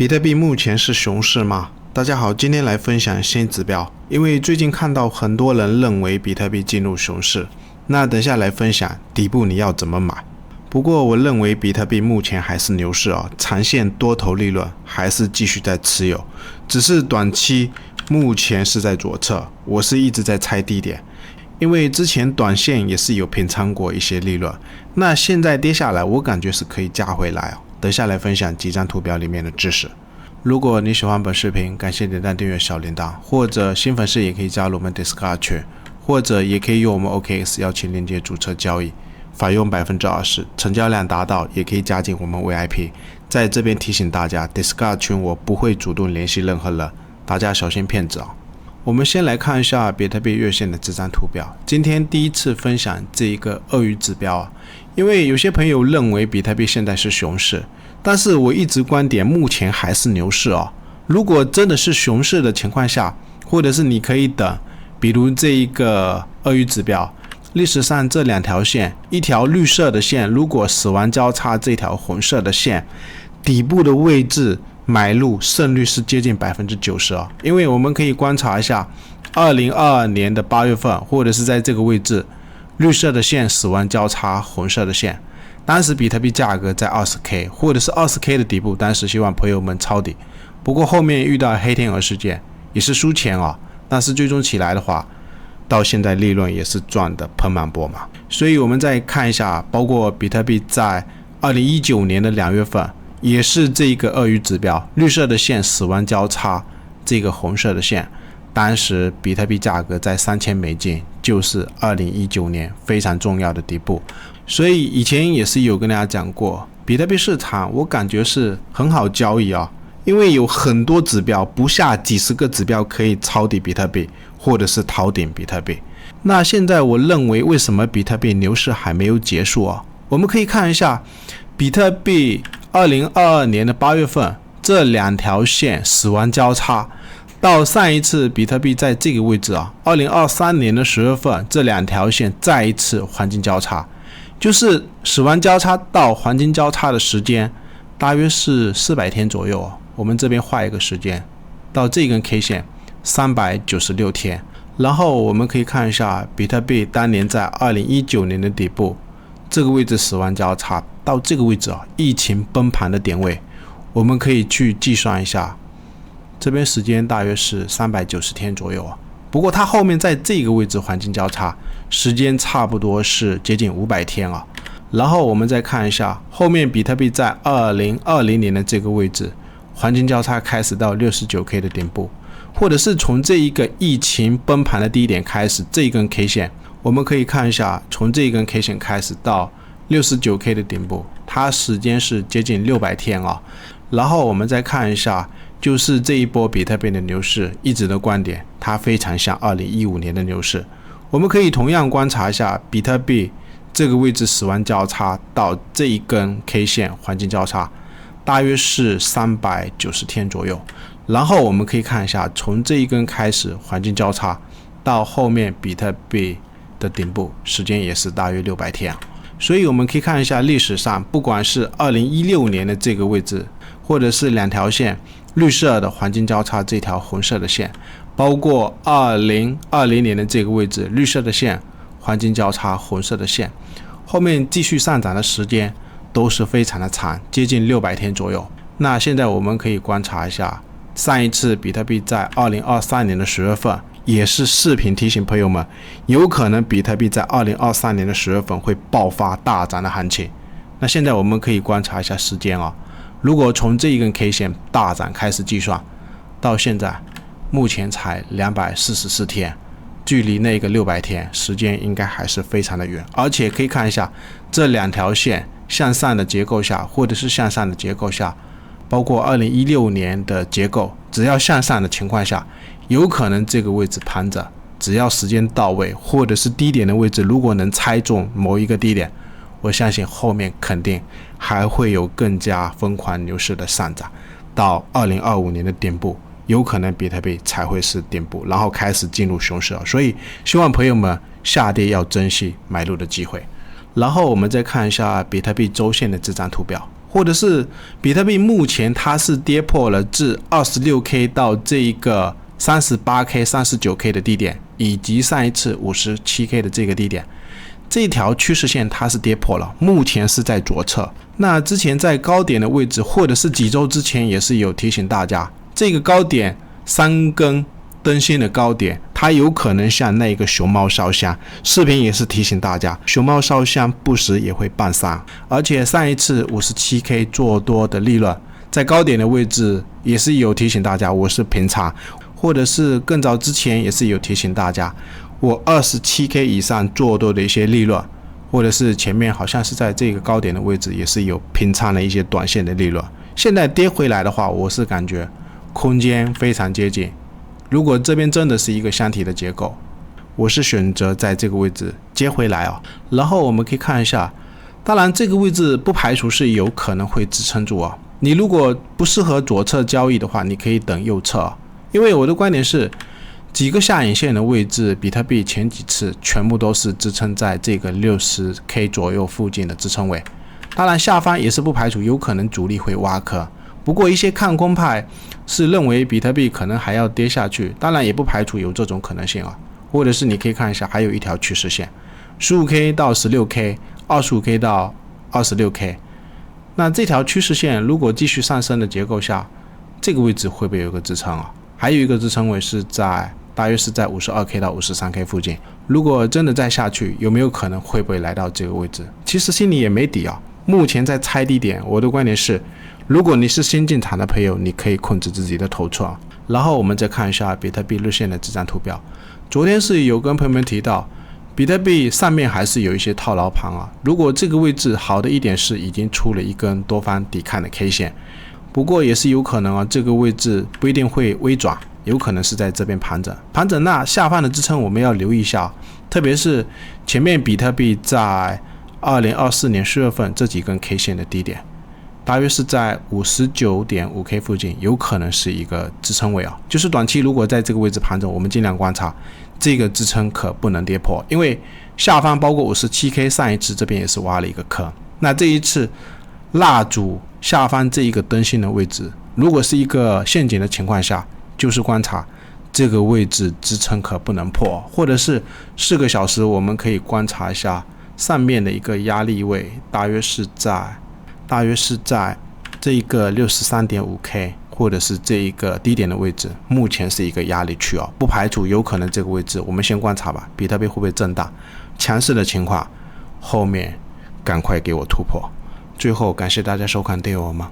比特币目前是熊市吗？大家好，今天来分享新指标。因为最近看到很多人认为比特币进入熊市，那等下来分享底部你要怎么买。不过我认为比特币目前还是牛市长线多头利润还是继续在持有，只是短期目前是在左侧，我是一直在猜低点。因为之前短线也是有平仓过一些利润，那现在跌下来我感觉是可以加回来等下来分享几张图表里面的知识。如果你喜欢本视频，感谢点赞订阅小铃铛，或者新粉丝也可以加入我们 Discord 群，或者也可以用我们 OKX 邀请链接注册交易，返佣 20%， 成交量达到也可以加进我们 VIP。 在这边提醒大家， Discord 群我不会主动联系任何人，大家小心骗子我们先来看一下比特币月线的这张图表。今天第一次分享这一个鳄鱼指标因为有些朋友认为比特币现在是熊市，但是我一直观点目前还是牛市如果真的是熊市的情况下，或者是你可以等，比如这一个鳄鱼指标，历史上这两条线，一条绿色的线，如果死亡交叉这条红色的线，底部的位置买入胜率是接近 90%因为我们可以观察一下2022年的8月份，或者是在这个位置，绿色的线死亡交叉红色的线，当时比特币价格在 20K 或者是 20K 的底部，当时希望朋友们抄底，不过后面遇到黑天鹅事件也是输钱但是最终起来的话，到现在利润也是赚的盆满钵满。所以我们再看一下，包括比特币在2019年的2月份也是这个鳄鱼指标，绿色的线死亡交叉这个红色的线，当时比特币价格在3000美金，就是2019年非常重要的底部。所以以前也是有跟大家讲过，比特币市场我感觉是很好交易因为有很多指标，不下几十个指标可以抄底比特币或者是逃顶比特币。那现在我认为为什么比特币牛市还没有结束我们可以看一下比特币2022年的8月份这两条线死亡交叉，到上一次比特币在这个位置2023年的10月份这两条线再一次黄金交叉，就是死亡交叉到黄金交叉的时间大约是400天左右我们这边画一个时间，到这根 K 线396天。然后我们可以看一下比特币当年在2019年的底部，这个位置死亡交叉到这个位置疫情崩盘的点位，我们可以去计算一下，这边时间大约是390天左右不过它后面在这个位置黄金交叉时间差不多是接近500天然后我们再看一下后面比特币在2020年的这个位置黄金交叉开始到 69K 的顶部，或者是从这一个疫情崩盘的低点开始，这一根 K 线我们可以看一下，从这一根 K 线开始到 69K 的顶部，它时间是接近600天然后我们再看一下，就是这一波比特币的牛市一直的观点，它非常像2015年的牛市。我们可以同样观察一下比特币这个位置死亡交叉到这一根 K 线黄金交叉大约是390天左右，然后我们可以看一下从这一根开始黄金交叉到后面比特币的顶部时间也是大约600天所以我们可以看一下历史上，不管是2016年的这个位置，或者是两条线绿色的黄金交叉这条红色的线，包括2020年的这个位置绿色的线黄金交叉红色的线，后面继续上涨的时间都是非常的长，接近600天左右。那现在我们可以观察一下，上一次比特币在2023年的10月份也是视频提醒朋友们，有可能比特币在2023年的10月份会爆发大涨的行情。那现在我们可以观察一下时间如果从这一根 K 线大涨开始计算，到现在目前才244天，距离那个600天时间应该还是非常的远。而且可以看一下这两条线向上的结构下，或者是向上的结构下，包括2016年的结构，只要向上的情况下，有可能这个位置盘着，只要时间到位，或者是低点的位置如果能猜中某一个低点，我相信后面肯定还会有更加疯狂牛市的上涨，到2025年的顶部，有可能比特币才会是顶部，然后开始进入熊市所以希望朋友们下跌要珍惜买入的机会。然后我们再看一下比特币周线的这张图表，或者是比特币目前它是跌破了至 26K 到这一个 38K、39K 的低点，以及上一次 57K 的这个低点，这条趋势线它是跌破了，目前是在左侧。那之前在高点的位置，或者是几周之前也是有提醒大家，这个高点3根灯芯的高点，它有可能像那个熊猫烧香，视频也是提醒大家，熊猫烧香不时也会伴伤。而且上一次 57K 做多的利润，在高点的位置也是有提醒大家，我是平仓，或者是更早之前也是有提醒大家，我 27K 以上做多的一些利润，或者是前面好像是在这个高点的位置也是有平仓的一些短线的利润。现在跌回来的话，我是感觉空间非常接近，如果这边真的是一个箱体的结构，我是选择在这个位置接回来啊。然后我们可以看一下，当然这个位置不排除是有可能会支撑住啊。你如果不适合左侧交易的话，你可以等右侧啊。因为我的观点是，几个下影线的位置，比特币前几次全部都是支撑在这个 60K 左右附近的支撑位。当然下方也是不排除有可能主力会挖坑，不过一些看空派是认为比特币可能还要跌下去，当然也不排除有这种可能性啊。或者是你可以看一下，还有一条趋势线 15K 到 16K、 25K 到 26K， 那这条趋势线如果继续上升的结构下，这个位置会不会有一个支撑啊？还有一个支撑位是大约是在 52K 到 53K 附近，如果真的再下去，有没有可能会不会来到这个位置？其实心里也没底啊。目前在猜低点，我的观点是，如果你是新进场的朋友，你可以控制自己的头寸。然后我们再看一下比特币日线的这张图表，昨天是有跟朋友们提到，比特币上面还是有一些套牢盘啊。如果这个位置好的一点是已经出了一根多方抵抗的 K 线，不过也是有可能啊，这个位置不一定会微转，有可能是在这边盘整。那下方的支撑我们要留意一下，特别是前面比特币在2024年4月份这几根 K 线的低点，大约是在 59.5K 附近，有可能是一个支撑位啊。就是短期如果在这个位置盘整，我们尽量观察这个支撑可不能跌破，因为下方包括 57K 上一次这边也是挖了一个坑。那这一次蜡烛下方这一个灯芯的位置，如果是一个陷阱的情况下，就是观察这个位置支撑可不能破，或者是4个小时我们可以观察一下上面的一个压力位，大约是在这一个 63.5K 或者是这一个低点的位置，目前是一个压力区不排除有可能这个位置我们先观察吧，比特币会不会震荡，强势的情况后面赶快给我突破。最后感谢大家收看，订阅我们。